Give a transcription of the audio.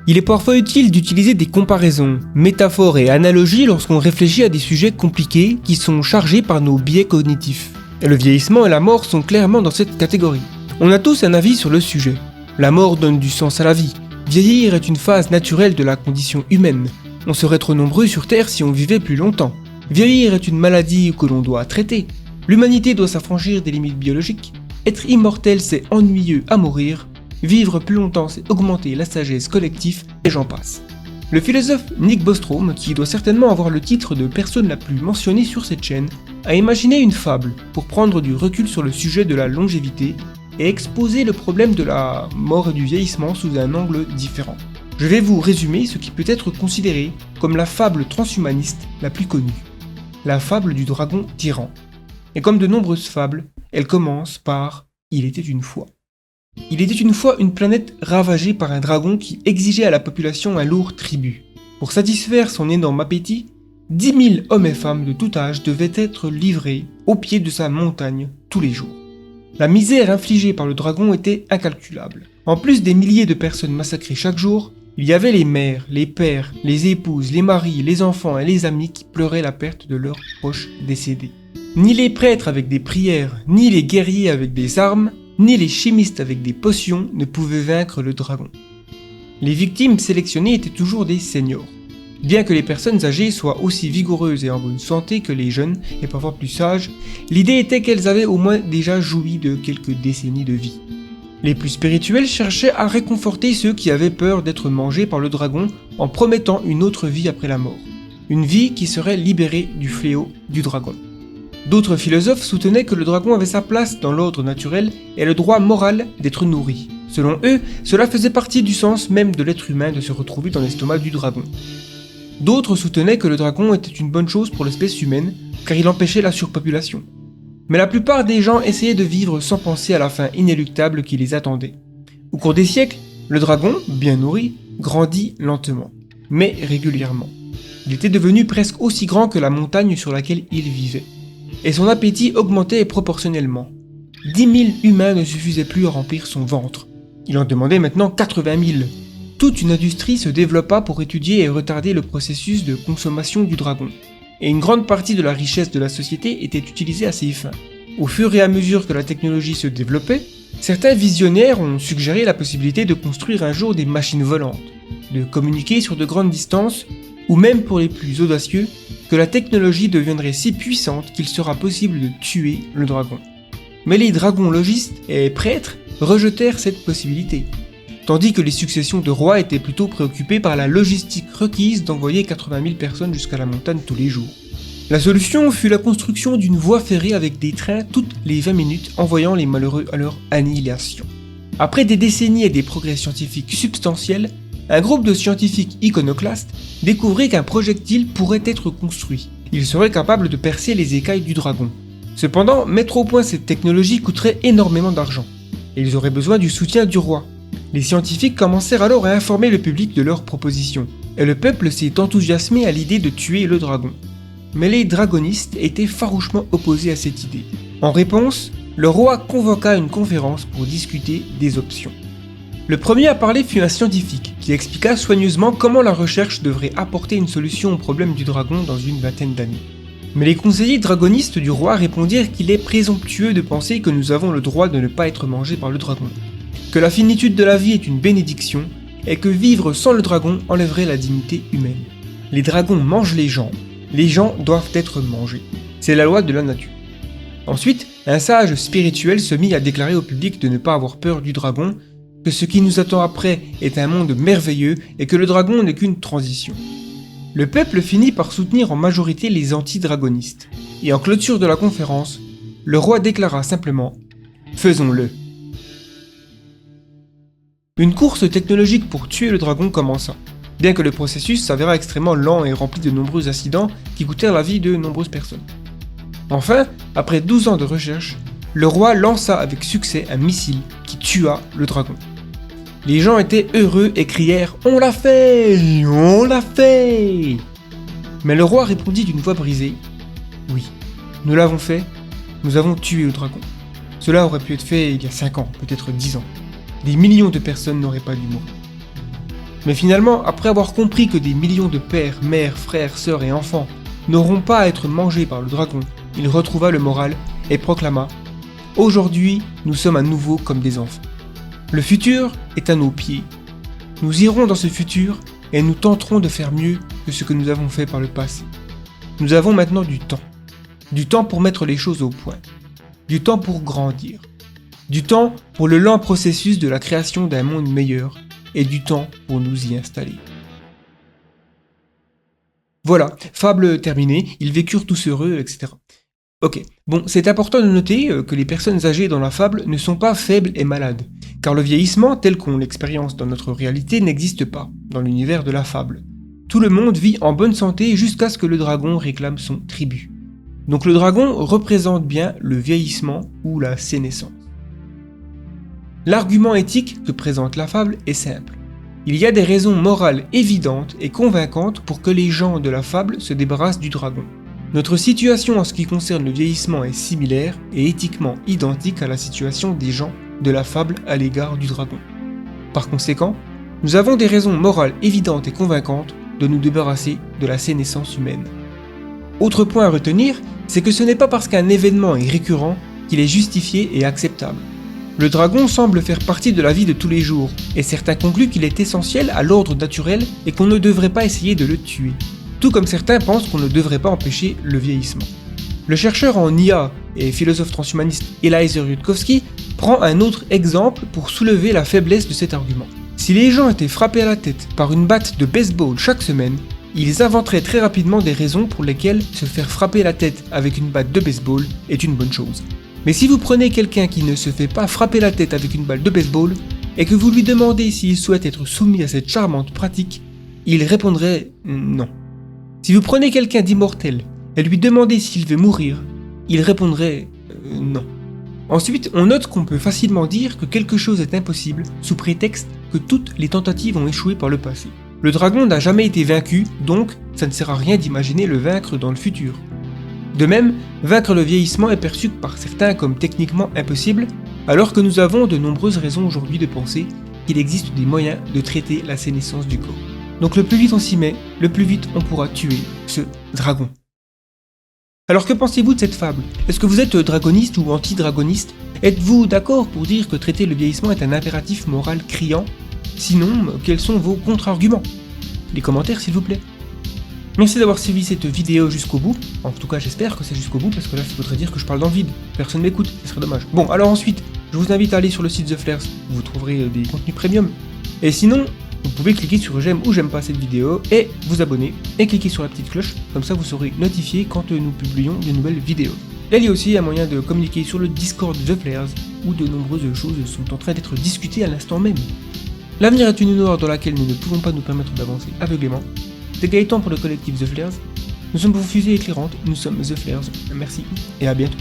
Il est parfois utile d'utiliser des comparaisons, métaphores et analogies lorsqu'on réfléchit à des sujets compliqués qui sont chargés par nos biais cognitifs. Et le vieillissement et la mort sont clairement dans cette catégorie. On a tous un avis sur le sujet. La mort donne du sens à la vie. Vieillir est une phase naturelle de la condition humaine. On serait trop nombreux sur Terre si on vivait plus longtemps. Vieillir est une maladie que l'on doit traiter. L'humanité doit s'affranchir des limites biologiques. Être immortel, c'est ennuyeux à mourir. Vivre plus longtemps, c'est augmenter la sagesse collective, et j'en passe. Le philosophe Nick Bostrom, qui doit certainement avoir le titre de personne la plus mentionnée sur cette chaîne, a imaginé une fable pour prendre du recul sur le sujet de la longévité et exposer le problème de la mort et du vieillissement sous un angle différent. Je vais vous résumer ce qui peut être considéré comme la fable transhumaniste la plus connue, la fable du dragon tyran. Et comme de nombreuses fables, elle commence par « Il était une fois ». Il était une fois une planète ravagée par un dragon qui exigeait à la population un lourd tribut. Pour satisfaire son énorme appétit, 10 000 hommes et femmes de tout âge devaient être livrés au pied de sa montagne tous les jours. La misère infligée par le dragon était incalculable. En plus des milliers de personnes massacrées chaque jour, il y avait les mères, les pères, les épouses, les maris, les enfants et les amis qui pleuraient la perte de leurs proches décédés. Ni les prêtres avec des prières, ni les guerriers avec des armes, ni les chimistes avec des potions ne pouvaient vaincre le dragon. Les victimes sélectionnées étaient toujours des seniors. Bien que les personnes âgées soient aussi vigoureuses et en bonne santé que les jeunes et parfois plus sages, l'idée était qu'elles avaient au moins déjà joui de quelques décennies de vie. Les plus spirituels cherchaient à réconforter ceux qui avaient peur d'être mangés par le dragon en promettant une autre vie après la mort. Une vie qui serait libérée du fléau du dragon. D'autres philosophes soutenaient que le dragon avait sa place dans l'ordre naturel et le droit moral d'être nourri. Selon eux, cela faisait partie du sens même de l'être humain de se retrouver dans l'estomac du dragon. D'autres soutenaient que le dragon était une bonne chose pour l'espèce humaine, car il empêchait la surpopulation. Mais la plupart des gens essayaient de vivre sans penser à la fin inéluctable qui les attendait. Au cours des siècles, le dragon, bien nourri, grandit lentement, mais régulièrement. Il était devenu presque aussi grand que la montagne sur laquelle il vivait. Et son appétit augmentait proportionnellement. 10 000 humains ne suffisaient plus à remplir son ventre. Il en demandait maintenant 80 000. Toute une industrie se développa pour étudier et retarder le processus de consommation du dragon. Et une grande partie de la richesse de la société était utilisée à ces fins. Au fur et à mesure que la technologie se développait, certains visionnaires ont suggéré la possibilité de construire un jour des machines volantes, de communiquer sur de grandes distances, ou même pour les plus audacieux, que la technologie deviendrait si puissante qu'il sera possible de tuer le dragon. Mais les dragologistes et prêtres rejetèrent cette possibilité, tandis que les successions de rois étaient plutôt préoccupées par la logistique requise d'envoyer 80 000 personnes jusqu'à la montagne tous les jours. La solution fut la construction d'une voie ferrée avec des trains toutes les 20 minutes envoyant les malheureux à leur annihilation. Après des décennies et des progrès scientifiques substantiels, un groupe de scientifiques iconoclastes découvrit qu'un projectile pourrait être construit. Il serait capable de percer les écailles du dragon. Cependant, mettre au point cette technologie coûterait énormément d'argent, et ils auraient besoin du soutien du roi. Les scientifiques commencèrent alors à informer le public de leur proposition, et le peuple s'est enthousiasmé à l'idée de tuer le dragon. Mais les dragonistes étaient farouchement opposés à cette idée. En réponse, le roi convoqua une conférence pour discuter des options. Le premier à parler fut un scientifique qui expliqua soigneusement comment la recherche devrait apporter une solution au problème du dragon dans une vingtaine d'années. Mais les conseillers dragonistes du roi répondirent qu'il est présomptueux de penser que nous avons le droit de ne pas être mangés par le dragon, que la finitude de la vie est une bénédiction et que vivre sans le dragon enlèverait la dignité humaine. Les dragons mangent les gens doivent être mangés. C'est la loi de la nature. Ensuite, un sage spirituel se mit à déclarer au public de ne pas avoir peur du dragon, que ce qui nous attend après est un monde merveilleux et que le dragon n'est qu'une transition. Le peuple finit par soutenir en majorité les anti-dragonistes, et en clôture de la conférence, le roi déclara simplement « Faisons-le ». Une course technologique pour tuer le dragon commença, bien que le processus s'avéra extrêmement lent et rempli de nombreux incidents qui coûtèrent la vie de nombreuses personnes. Enfin, après 12 ans de recherche, le roi lança avec succès un missile qui tua le dragon. Les gens étaient heureux et crièrent « On l'a fait! On l'a fait !» Mais le roi répondit d'une voix brisée « Oui, nous l'avons fait, nous avons tué le dragon. Cela aurait pu être fait il y a 5 ans, peut-être 10 ans. Des millions de personnes n'auraient pas dû mourir. » Mais finalement, après avoir compris que des millions de pères, mères, frères, sœurs et enfants n'auront pas à être mangés par le dragon, il retrouva le moral et proclama « Aujourd'hui, nous sommes à nouveau comme des enfants. Le futur est à nos pieds. Nous irons dans ce futur et nous tenterons de faire mieux que ce que nous avons fait par le passé. Nous avons maintenant du temps. Du temps pour mettre les choses au point. Du temps pour grandir. Du temps pour le lent processus de la création d'un monde meilleur. Et du temps pour nous y installer. » Voilà, fable terminée, ils vécurent tous heureux, etc. Ok, bon, c'est important de noter que les personnes âgées dans la fable ne sont pas faibles et malades, car le vieillissement tel qu'on l'expérience dans notre réalité n'existe pas, dans l'univers de la fable. Tout le monde vit en bonne santé jusqu'à ce que le dragon réclame son tribut. Donc le dragon représente bien le vieillissement ou la sénescence. L'argument éthique que présente la fable est simple. Il y a des raisons morales évidentes et convaincantes pour que les gens de la fable se débarrassent du dragon. Notre situation en ce qui concerne le vieillissement est similaire et éthiquement identique à la situation des gens de la fable à l'égard du dragon. Par conséquent, nous avons des raisons morales évidentes et convaincantes de nous débarrasser de la sénescence humaine. Autre point à retenir, c'est que ce n'est pas parce qu'un événement est récurrent qu'il est justifié et acceptable. Le dragon semble faire partie de la vie de tous les jours, et certains concluent qu'il est essentiel à l'ordre naturel et qu'on ne devrait pas essayer de le tuer. Tout comme certains pensent qu'on ne devrait pas empêcher le vieillissement. Le chercheur en IA et philosophe transhumaniste Eliezer Yudkowsky prend un autre exemple pour soulever la faiblesse de cet argument. Si les gens étaient frappés à la tête par une batte de baseball chaque semaine, ils inventeraient très rapidement des raisons pour lesquelles se faire frapper la tête avec une batte de baseball est une bonne chose. Mais si vous prenez quelqu'un qui ne se fait pas frapper la tête avec une balle de baseball et que vous lui demandez s'il souhaite être soumis à cette charmante pratique, il répondrait non. Si vous prenez quelqu'un d'immortel et lui demandez s'il veut mourir, il répondrait non. Ensuite, on note qu'on peut facilement dire que quelque chose est impossible sous prétexte que toutes les tentatives ont échoué par le passé. Le dragon n'a jamais été vaincu, donc ça ne sert à rien d'imaginer le vaincre dans le futur. De même, vaincre le vieillissement est perçu par certains comme techniquement impossible, alors que nous avons de nombreuses raisons aujourd'hui de penser qu'il existe des moyens de traiter la sénescence du corps. Donc le plus vite on s'y met, le plus vite on pourra tuer ce dragon. Alors que pensez-vous de cette fable? Est-ce que vous êtes dragoniste ou anti-dragoniste? Êtes-vous d'accord pour dire que traiter le vieillissement est un impératif moral criant? Sinon, quels sont vos contre-arguments? Les commentaires s'il vous plaît. Merci d'avoir suivi cette vidéo jusqu'au bout. En tout cas, j'espère que c'est jusqu'au bout, parce que là, ça voudrait dire que je parle dans le vide. Personne m'écoute, ce serait dommage. Bon, alors ensuite, je vous invite à aller sur le site The Flares, où vous trouverez des contenus premium. Et sinon, vous pouvez cliquer sur j'aime ou j'aime pas cette vidéo, et vous abonner, et cliquer sur la petite cloche, comme ça vous serez notifié quand nous publions de nouvelles vidéos. Il y a aussi un moyen de communiquer sur le Discord The Flares, où de nombreuses choses sont en train d'être discutées à l'instant même. L'avenir est une noire dans laquelle nous ne pouvons pas nous permettre d'avancer aveuglément. C'est Gaëtan pour le collectif The Flares. Nous sommes pour Fusée éclairante, nous sommes The Flares. Merci et à bientôt.